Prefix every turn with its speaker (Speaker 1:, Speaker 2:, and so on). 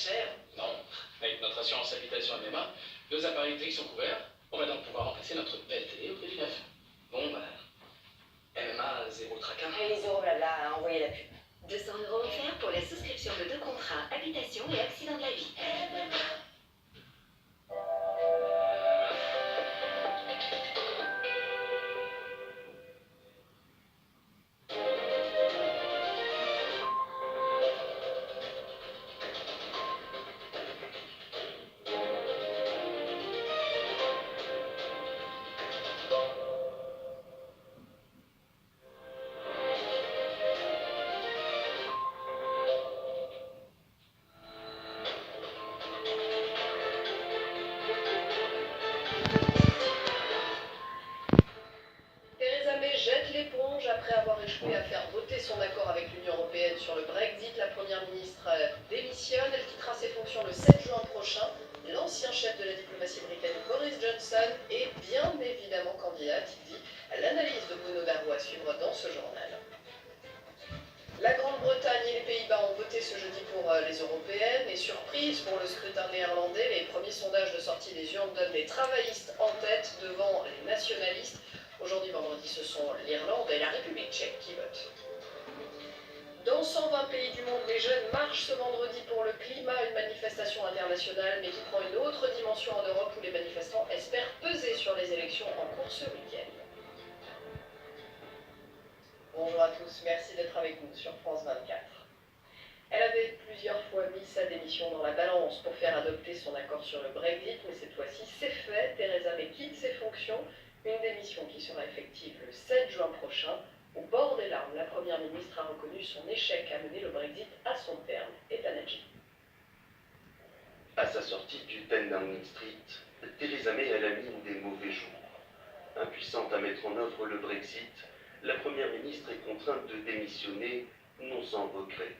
Speaker 1: cher.
Speaker 2: Non, avec notre assurance habitation MMA, 2 appareils électriques sont couverts. On va donc pouvoir remplacer notre belle télé au prix du neuf. Bon, bah, MMA, zéro tracas.
Speaker 1: Allez, zéro blabla, envoyez la pub.
Speaker 3: 200 € offerts pour la souscription de 2 contrats habitation et accident de la vie.
Speaker 4: Theresa May jette l'éponge après avoir échoué à faire voter son accord avec l'Union européenne sur le Brexit. La première ministre démissionne. Elle quittera ses fonctions le 7 juin prochain. L'ancien chef de la diplomatie britannique Boris Johnson est bien évidemment candidat, il dit. L'analyse de Bruno Darroux à suivre dans ce journal. La Grande-Bretagne et les Pays-Bas ont voté ce jeudi pour les européennes. Et surprise pour le scrutin néerlandais, les premiers sondages de sortie des urnes donnent les travaillistes en tête devant les nationalistes. Aujourd'hui, vendredi, ce sont l'Irlande et la République tchèque qui votent. Dans 120 pays du monde, les jeunes marchent ce vendredi pour le climat, une manifestation internationale, mais qui prend une autre dimension en Europe où les manifestants espèrent peser sur les élections en cours ce week-end. Bonjour à tous, merci d'être avec nous sur France 24. Elle avait plusieurs fois mis sa démission dans la balance pour faire adopter son accord sur le Brexit, mais cette fois-ci c'est fait. Theresa May quitte ses fonctions, une démission qui sera effective le 7 juin prochain. Au bord des larmes, la Première ministre a reconnu son échec à mener le Brexit à son terme. Et Tanerji.
Speaker 5: À sa sortie du 10 Downing Street, Theresa May a la mine des mauvais jours. Impuissante à mettre en œuvre le Brexit, la Première ministre est contrainte de démissionner, non sans regret.